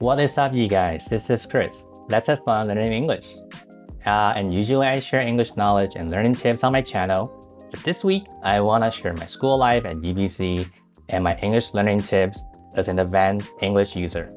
What is up, you guys? This is Chris. Let's have fun learning English. And usually I share English knowledge and learning tips on my channel. But this week, I want to share my school life at UBC and my English learning tips as an advanced English user.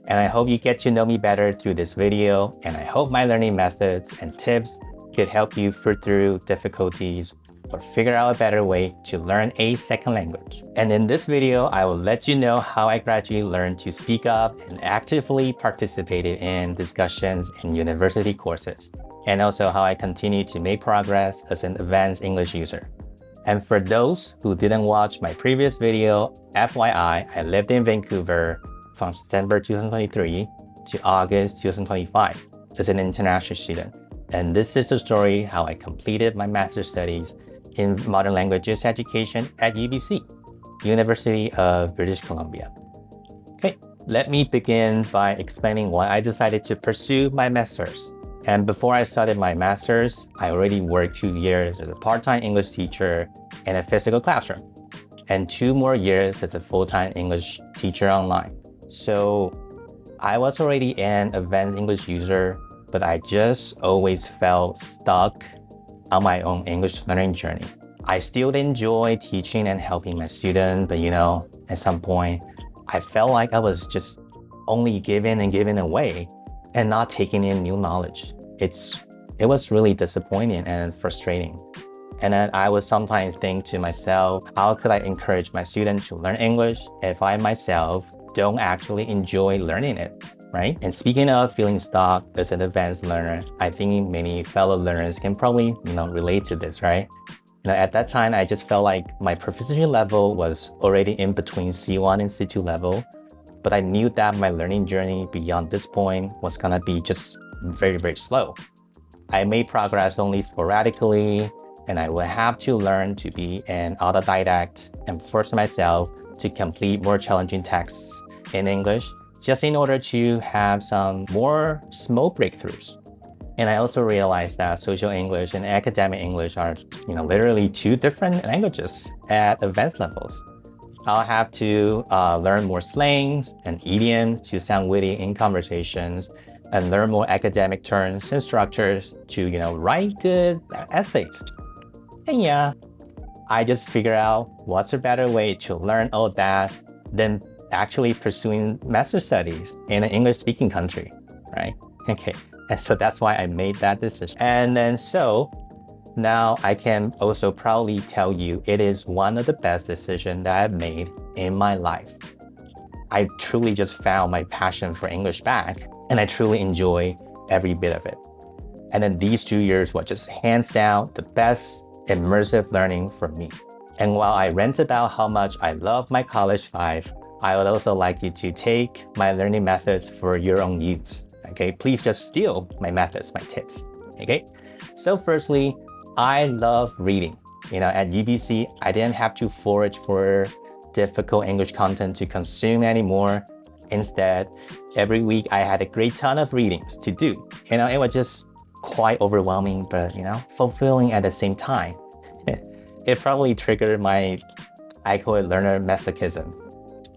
And I hope you get to know me better through this video, and I hope my learning methods and tips could help you through difficulties or figure out a better way to learn a second language. And in this video, I will let you know how I gradually learned to speak up and actively participated in discussions in university courses, and also how I continue to make progress as an advanced English user. And for those who didn't watch my previous video, FYI, I lived in Vancouver from September 2023 to August 2025 as an international student. And this is the story how I completed my master's studies in modern languages education at UBC, University of British Columbia. Okay, let me begin by explaining why I decided to pursue my master's. And before I started my master's, I already worked 2 years as a part-time English teacher in a physical classroom, and 2 more years as a full-time English teacher online. So I was already an advanced English user, but I just always felt stuck on my own English learning journey. I still enjoy teaching and helping my students, but at some point, I felt like I was just only giving and giving away and not taking in new knowledge. It was really disappointing and frustrating. And then I would sometimes think to myself, how could I encourage my students to learn English if I myself don't actually enjoy learning it, right? And speaking of feeling stuck as an advanced learner, I think many fellow learners can probably, relate to this, right? At that time, I just felt like my proficiency level was already in between C1 and C2 level, but I knew that my learning journey beyond this point was gonna be just very, very slow. I made progress only sporadically, and I would have to learn to be an autodidact and force myself to complete more challenging texts in English just in order to have some more small breakthroughs. And I also realized that social English and academic English are, literally 2 different languages at advanced levels. I'll have to learn more slangs and idioms to sound witty in conversations, and learn more academic terms and structures to, write good essays. And yeah, I just figured out what's a better way to learn all that than actually pursuing master studies in an English-speaking country, right? Okay, and so that's why I made that decision. And then so now I can also proudly tell you it is one of the best decisions that I've made in my life. I truly just found my passion for English back, and I truly enjoy every bit of it. And then these 2 years were just hands down the best immersive learning for me. And while I rant about how much I love my college life, I would also like you to take my learning methods for your own use. Okay, please just steal my methods, my tips. Okay, so firstly, I love reading. At UBC, I didn't have to forage for difficult English content to consume anymore. Instead, every week I had a great ton of readings to do. It was just quite overwhelming, but fulfilling at the same time. It probably triggered I call it learner masochism.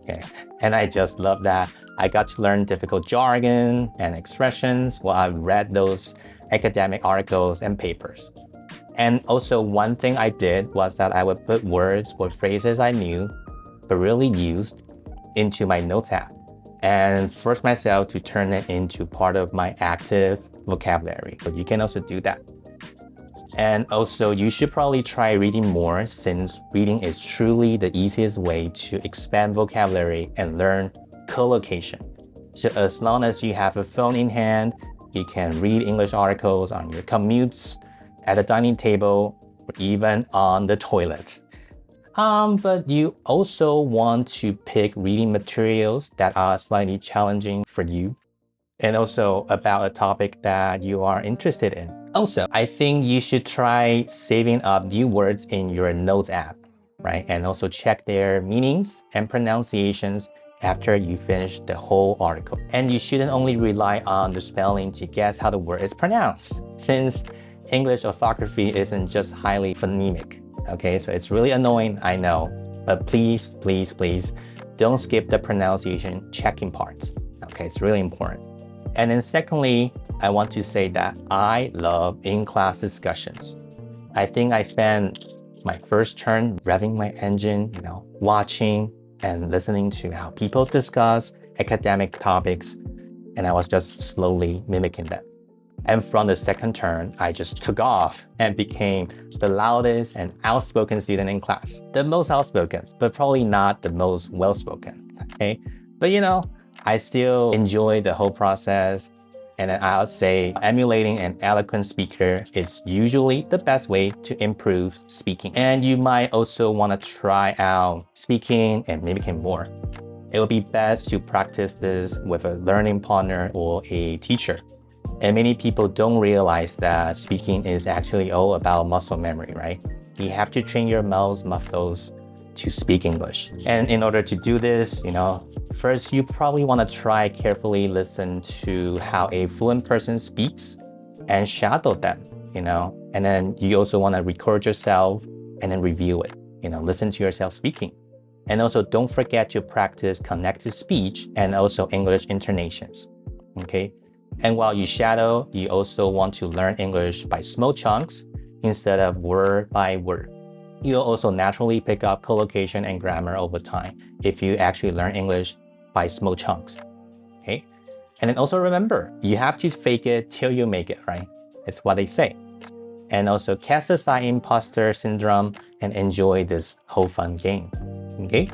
Okay. And I just love that I got to learn difficult jargon and expressions while I read those academic articles and papers. And also one thing I did was that I would put words or phrases I knew but really used into my notes app and force myself to turn it into part of my active vocabulary. But you can also do that. And also, you should probably try reading more, since reading is truly the easiest way to expand vocabulary and learn collocation. So as long as you have a phone in hand, you can read English articles on your commutes, at the dining table, or even on the toilet. But you also want to pick reading materials that are slightly challenging for you, and also about a topic that you are interested in. Also, I think you should try saving up new words in your notes app, right? And also check their meanings and pronunciations after you finish the whole article. And you shouldn't only rely on the spelling to guess how the word is pronounced, since English orthography isn't just highly phonemic. Okay, so it's really annoying, I know, but please, please, please don't skip the pronunciation checking parts. Okay, it's really important. And then secondly, I want to say that I love in-class discussions. I think I spent my first term revving my engine, watching and listening to how people discuss academic topics, and I was just slowly mimicking them. And from the second term, I just took off and became the loudest and outspoken student in class. The most outspoken, but probably not the most well-spoken, okay? But I still enjoy the whole process. And then I would say emulating an eloquent speaker is usually the best way to improve speaking. And you might also want to try out speaking and mimicking more. It would be best to practice this with a learning partner or a teacher. And many people don't realize that speaking is actually all about muscle memory, right? You have to train your mouth muscles to speak English. And in order to do this, first you probably want to try carefully listen to how a fluent person speaks and shadow them, and then you also want to record yourself and then review it, listen to yourself speaking. And also don't forget to practice connected speech and also English intonations, okay? And while you shadow, you also want to learn English by small chunks instead of word by word. You'll also naturally pick up collocation and grammar over time if you actually learn English by small chunks, okay? And then also remember, you have to fake it till you make it, right? It's what they say. And also cast aside imposter syndrome and enjoy this whole fun game, okay?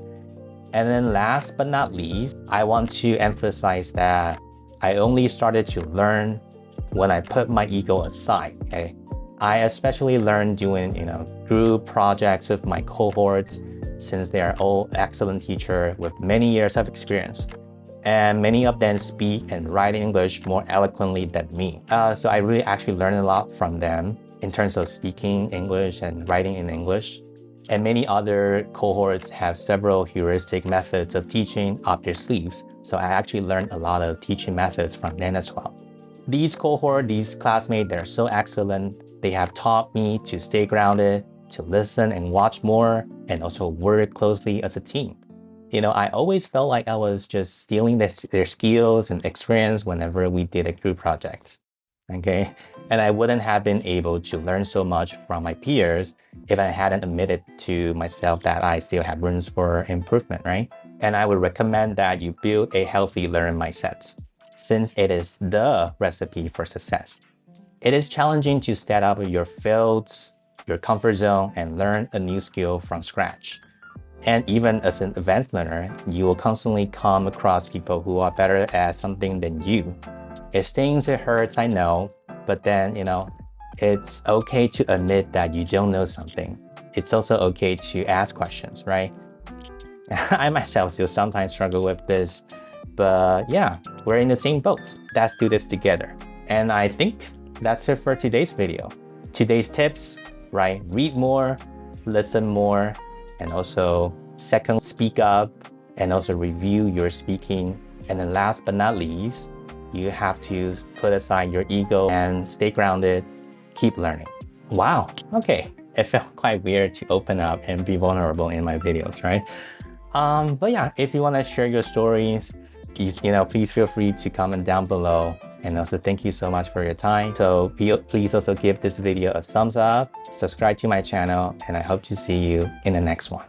And then last but not least, I want to emphasize that I only started to learn when I put my ego aside, okay? I especially learned doing, group projects with my cohorts since they are all excellent teachers with many years of experience. And many of them speak and write English more eloquently than me. So I really actually learned a lot from them in terms of speaking English and writing in English. And many other cohorts have several heuristic methods of teaching up their sleeves. So I actually learned a lot of teaching methods from them as well. These classmates, they're so excellent. They have taught me to stay grounded, to listen and watch more, and also work closely as a team. I always felt like I was just stealing their skills and experience whenever we did a group project, okay? And I wouldn't have been able to learn so much from my peers if I hadn't admitted to myself that I still have rooms for improvement, right? And I would recommend that you build a healthy learning mindset, since it is the recipe for success. It is challenging to step out of your fields, your comfort zone, and learn a new skill from scratch. And even as an advanced learner, you will constantly come across people who are better at something than you. It stings, it hurts, I know, but then, it's okay to admit that you don't know something. It's also okay to ask questions, right? I myself still sometimes struggle with this, but yeah, we're in the same boat. Let's do this together. And I think that's it for today's video. Today's tips, right? Read more, listen more, and also second, speak up, and also review your speaking. And then last but not least, you have to put aside your ego and stay grounded, keep learning. Wow, okay. It felt quite weird to open up and be vulnerable in my videos, right? But yeah, if you want to share your stories, please feel free to comment down below. And also thank you so much for your time. So please also give this video a thumbs up, subscribe to my channel, and I hope to see you in the next one.